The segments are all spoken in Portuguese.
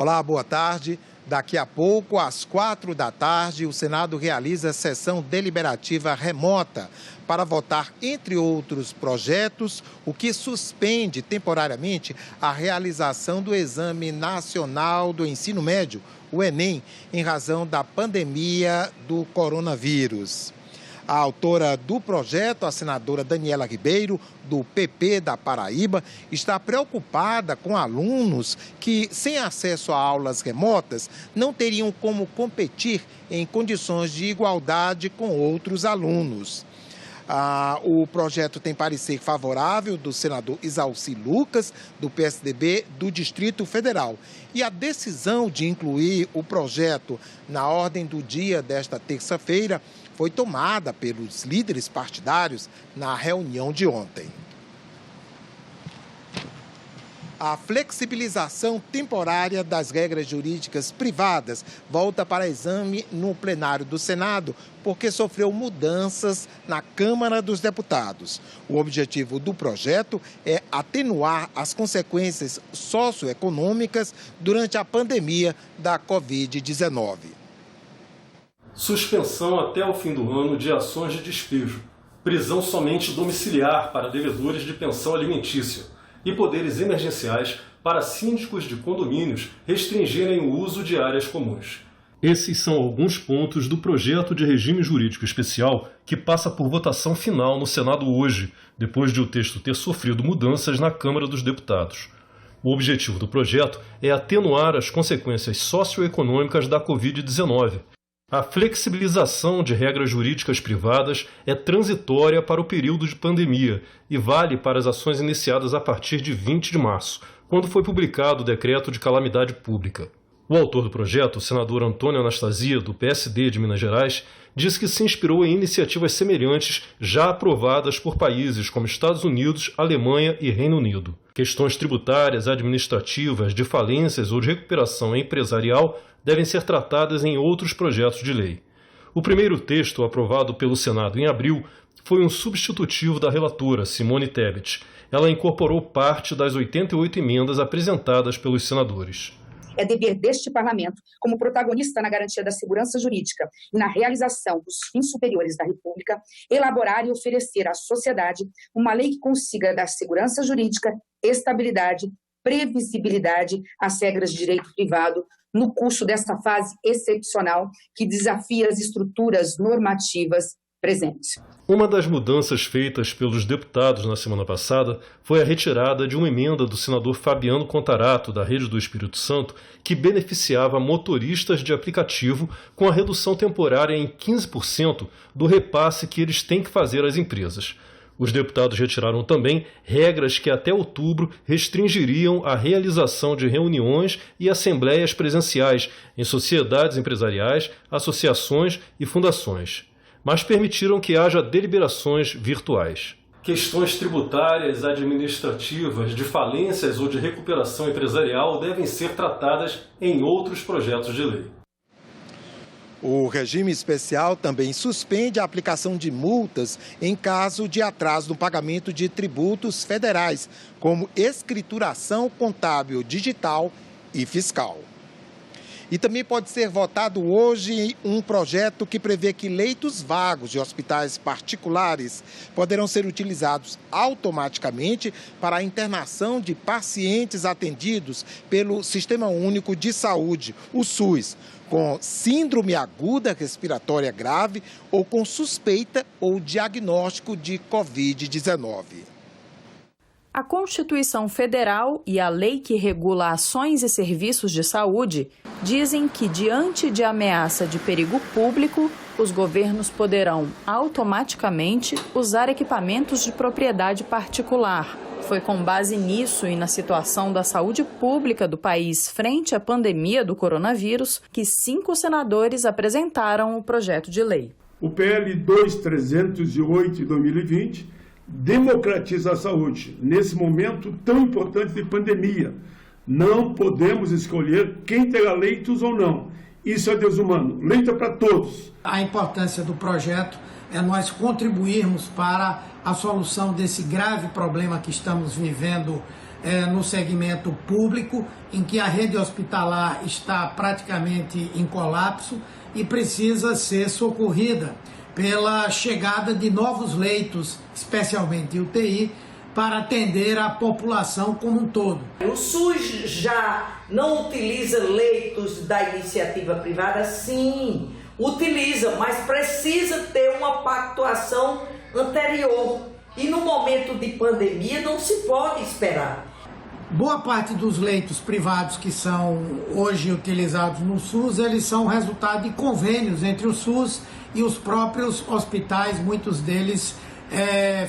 Olá, boa tarde. Daqui a pouco, às 4 da tarde, o Senado realiza sessão deliberativa remota para votar, entre outros projetos, o que suspende temporariamente a realização do Exame Nacional do Ensino Médio, o Enem, em razão da pandemia do coronavírus. A autora do projeto, a senadora Daniela Ribeiro, do PP da Paraíba, está preocupada com alunos que, sem acesso a aulas remotas, não teriam como competir em condições de igualdade com outros alunos. O projeto tem parecer favorável do senador Isalci Lucas, do PSDB do Distrito Federal. E a decisão de incluir o projeto na ordem do dia desta terça-feira foi tomada pelos líderes partidários na reunião de ontem. A flexibilização temporária das regras jurídicas privadas volta para exame no plenário do Senado, porque sofreu mudanças na Câmara dos Deputados. O objetivo do projeto é atenuar as consequências socioeconômicas durante a pandemia da Covid-19. Suspensão até o fim do ano de ações de despejo, prisão somente domiciliar para devedores de pensão alimentícia e poderes emergenciais para síndicos de condomínios restringirem o uso de áreas comuns. Esses são alguns pontos do projeto de regime jurídico especial que passa por votação final no Senado hoje, depois de o texto ter sofrido mudanças na Câmara dos Deputados. O objetivo do projeto é atenuar as consequências socioeconômicas da Covid-19. A flexibilização de regras jurídicas privadas é transitória para o período de pandemia e vale para as ações iniciadas a partir de 20 de março, quando foi publicado o decreto de calamidade pública. O autor do projeto, o senador Antônio Anastasia, do PSD de Minas Gerais, diz que se inspirou em iniciativas semelhantes já aprovadas por países como Estados Unidos, Alemanha e Reino Unido. Questões tributárias, administrativas, de falências ou de recuperação empresarial devem ser tratadas em outros projetos de lei. O primeiro texto, aprovado pelo Senado em abril, foi um substitutivo da relatora, Simone Tebet. Ela incorporou parte das 88 emendas apresentadas pelos senadores. É dever deste Parlamento, como protagonista na garantia da segurança jurídica e na realização dos fins superiores da República, elaborar e oferecer à sociedade uma lei que consiga dar segurança jurídica, estabilidade, previsibilidade às regras de direito privado no curso desta fase excepcional que desafia as estruturas normativas presentes. Uma das mudanças feitas pelos deputados na semana passada foi a retirada de uma emenda do senador Fabiano Contarato, da Rede do Espírito Santo, que beneficiava motoristas de aplicativo com a redução temporária em 15% do repasse que eles têm que fazer às empresas. Os deputados retiraram também regras que até outubro restringiriam a realização de reuniões e assembleias presenciais em sociedades empresariais, associações e fundações, mas permitiram que haja deliberações virtuais. Questões tributárias, administrativas, de falências ou de recuperação empresarial devem ser tratadas em outros projetos de lei. O regime especial também suspende a aplicação de multas em caso de atraso no pagamento de tributos federais, como escrituração contábil digital e fiscal. E também pode ser votado hoje um projeto que prevê que leitos vagos de hospitais particulares poderão ser utilizados automaticamente para a internação de pacientes atendidos pelo Sistema Único de Saúde, o SUS, com síndrome aguda respiratória grave ou com suspeita ou diagnóstico de Covid-19. A Constituição Federal e a lei que regula ações e serviços de saúde dizem que, diante de ameaça de perigo público, os governos poderão automaticamente usar equipamentos de propriedade particular. Foi com base nisso e na situação da saúde pública do país frente à pandemia do coronavírus que 5 senadores apresentaram o projeto de lei. O PL 2308 de 2020 democratiza a saúde nesse momento tão importante de pandemia. Não podemos escolher quem terá leitos ou não. Isso é desumano. Leito é para todos. A importância do projeto é nós contribuirmos para a solução desse grave problema que estamos vivendo no segmento público, em que a rede hospitalar está praticamente em colapso e precisa ser socorrida pela chegada de novos leitos, especialmente UTI, para atender a população como um todo. O SUS já não utiliza leitos da iniciativa privada? Sim, utiliza, mas precisa ter uma pactuação anterior. E no momento de pandemia não se pode esperar. Boa parte dos leitos privados que são hoje utilizados no SUS, eles são resultado de convênios entre o SUS e os próprios hospitais, muitos deles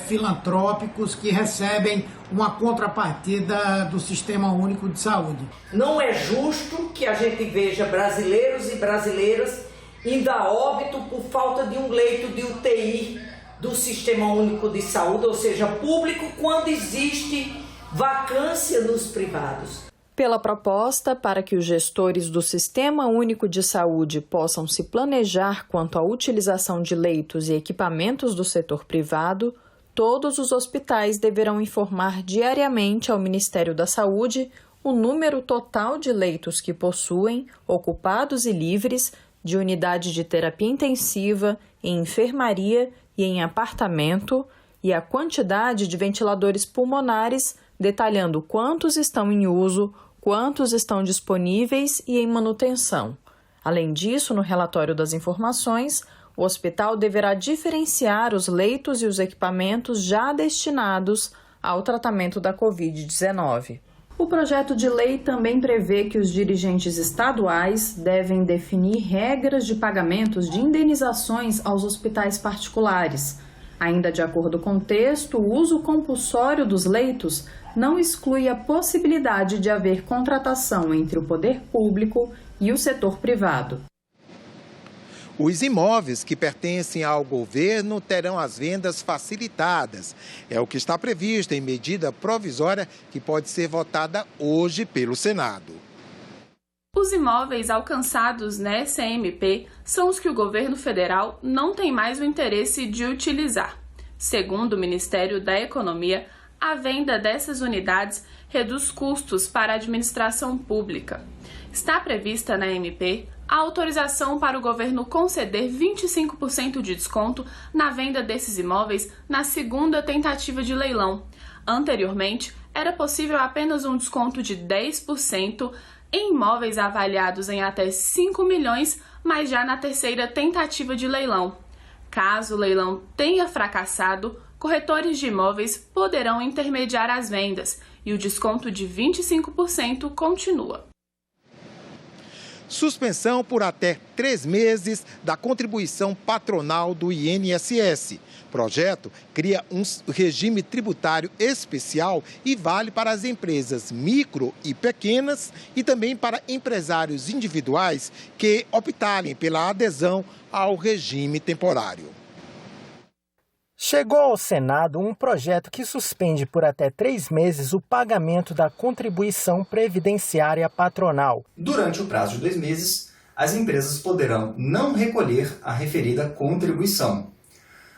filantrópicos, que recebem uma contrapartida do Sistema Único de Saúde. Não é justo que a gente veja brasileiros e brasileiras indo a óbito por falta de um leito de UTI do Sistema Único de Saúde, ou seja, público, quando existe vacância nos privados. Pela proposta, para que os gestores do Sistema Único de Saúde possam se planejar quanto à utilização de leitos e equipamentos do setor privado, todos os hospitais deverão informar diariamente ao Ministério da Saúde o número total de leitos que possuem, ocupados e livres, de unidade de terapia intensiva, em enfermaria e em apartamento, e a quantidade de ventiladores pulmonares, detalhando quantos estão em uso, quantos estão disponíveis e em manutenção. Além disso, no relatório das informações, o hospital deverá diferenciar os leitos e os equipamentos já destinados ao tratamento da Covid-19. O projeto de lei também prevê que os dirigentes estaduais devem definir regras de pagamentos de indenizações aos hospitais particulares. Ainda de acordo com o texto, o uso compulsório dos leitos não exclui a possibilidade de haver contratação entre o poder público e o setor privado. Os imóveis que pertencem ao governo terão as vendas facilitadas. É o que está previsto em medida provisória que pode ser votada hoje pelo Senado. Os imóveis alcançados na SMP são os que o governo federal não tem mais o interesse de utilizar. Segundo o Ministério da Economia, a venda dessas unidades reduz custos para a administração pública. Está prevista na MP a autorização para o governo conceder 25% de desconto na venda desses imóveis na segunda tentativa de leilão. Anteriormente, era possível apenas um desconto de 10% em imóveis avaliados em até 5 milhões, mas já na terceira tentativa de leilão. Caso o leilão tenha fracassado, corretores de imóveis poderão intermediar as vendas e o desconto de 25% continua. Suspensão por até 3 meses da contribuição patronal do INSS. Projeto cria um regime tributário especial e vale para as empresas micro e pequenas e também para empresários individuais que optarem pela adesão ao regime temporário. Chegou ao Senado um projeto que suspende por até 3 meses o pagamento da contribuição previdenciária patronal. Durante o prazo de 2 meses, as empresas poderão não recolher a referida contribuição.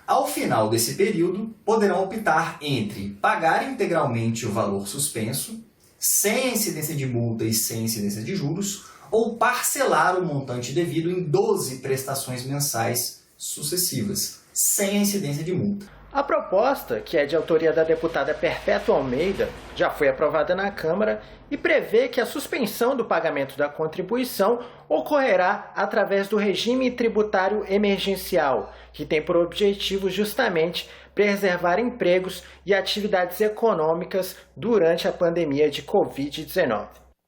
Ao final desse período, poderão optar entre pagar integralmente o valor suspenso, sem incidência de multa e sem incidência de juros, ou parcelar o montante devido em 12 prestações mensais sucessivas, sem incidência de multa. A proposta, que é de autoria da deputada Perpétua Almeida, já foi aprovada na Câmara e prevê que a suspensão do pagamento da contribuição ocorrerá através do regime tributário emergencial, que tem por objetivo justamente preservar empregos e atividades econômicas durante a pandemia de Covid-19.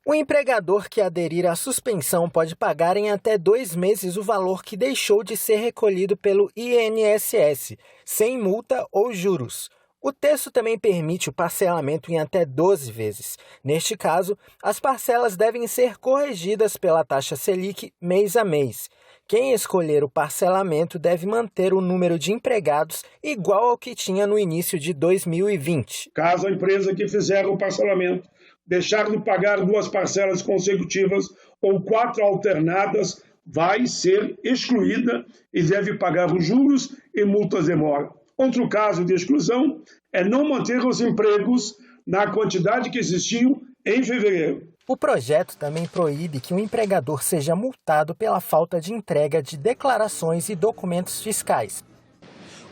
O empregador que aderir à suspensão pode pagar em até 2 meses o valor que deixou de ser recolhido pelo INSS, sem multa ou juros. O texto também permite o parcelamento em até 12 vezes. Neste caso, as parcelas devem ser corrigidas pela taxa Selic mês a mês. Quem escolher o parcelamento deve manter o número de empregados igual ao que tinha no início de 2020. Caso a empresa que fizer o parcelamento deixar de pagar 2 parcelas consecutivas ou 4 alternadas, vai ser excluída e deve pagar os juros e multas de mora. Outro caso de exclusão é não manter os empregos na quantidade que existiam em fevereiro. O projeto também proíbe que um empregador seja multado pela falta de entrega de declarações e documentos fiscais.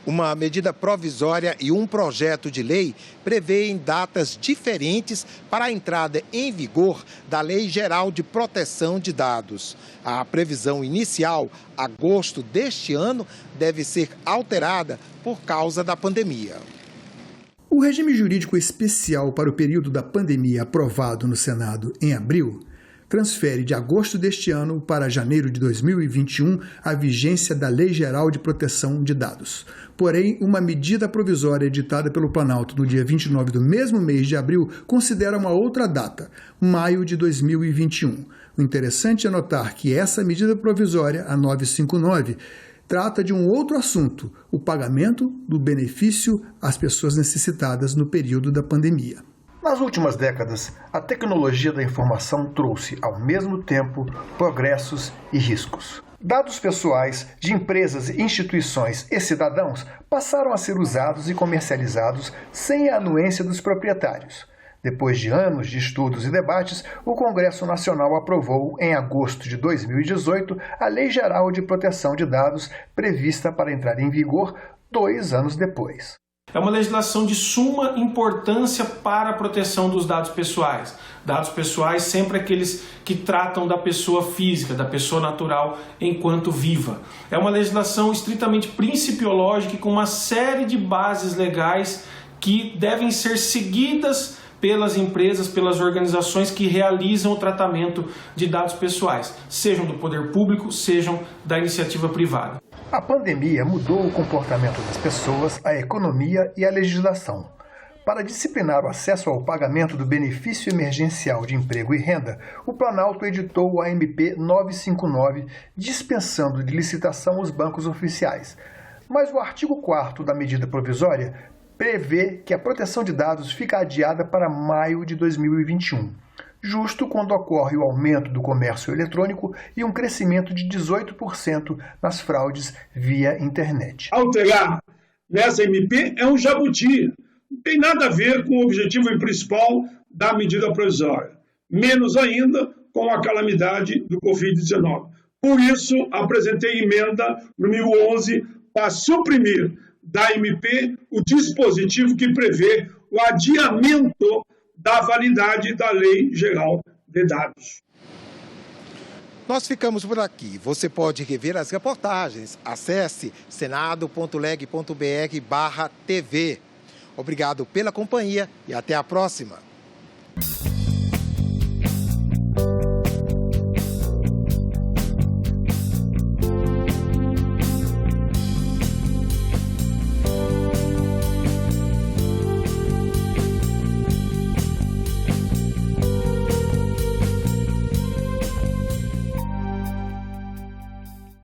Uma medida provisória e um projeto de lei prevêem datas diferentes para a entrada em vigor da Lei Geral de Proteção de Dados. A previsão inicial, agosto deste ano, deve ser alterada por causa da pandemia. O regime jurídico especial para o período da pandemia aprovado no Senado em abril transfere de agosto deste ano para janeiro de 2021 a vigência da Lei Geral de Proteção de Dados. Porém, uma medida provisória editada pelo Planalto no dia 29 do mesmo mês de abril considera uma outra data, maio de 2021. O interessante é notar que essa medida provisória, a 959, trata de um outro assunto, o pagamento do benefício às pessoas necessitadas no período da pandemia. Nas últimas décadas, a tecnologia da informação trouxe, ao mesmo tempo, progressos e riscos. Dados pessoais de empresas, instituições e cidadãos passaram a ser usados e comercializados sem a anuência dos proprietários. Depois de anos de estudos e debates, o Congresso Nacional aprovou, em agosto de 2018, a Lei Geral de Proteção de Dados, prevista para entrar em vigor 2 anos depois. É uma legislação de suma importância para a proteção dos dados pessoais. Dados pessoais sempre aqueles que tratam da pessoa física, da pessoa natural enquanto viva. É uma legislação estritamente principiológica e com uma série de bases legais que devem ser seguidas pelas empresas, pelas organizações que realizam o tratamento de dados pessoais, sejam do poder público, sejam da iniciativa privada. A pandemia mudou o comportamento das pessoas, a economia e a legislação. Para disciplinar o acesso ao pagamento do benefício emergencial de emprego e renda, o Planalto editou o AMP 959, dispensando de licitação os bancos oficiais. Mas o artigo 4º da medida provisória prevê que a proteção de dados fica adiada para maio de 2021. Justo quando ocorre o aumento do comércio eletrônico e um crescimento de 18% nas fraudes via internet. Alterar nessa MP é um jabuti. Não tem nada a ver com o objetivo principal da medida provisória. Menos ainda com a calamidade do Covid-19. Por isso, apresentei emenda número 11 para suprimir da MP o dispositivo que prevê o adiamento da validade da Lei Geral de Dados. Nós ficamos por aqui. Você pode rever as reportagens. Acesse senado.leg.br/TV. Obrigado pela companhia e até a próxima.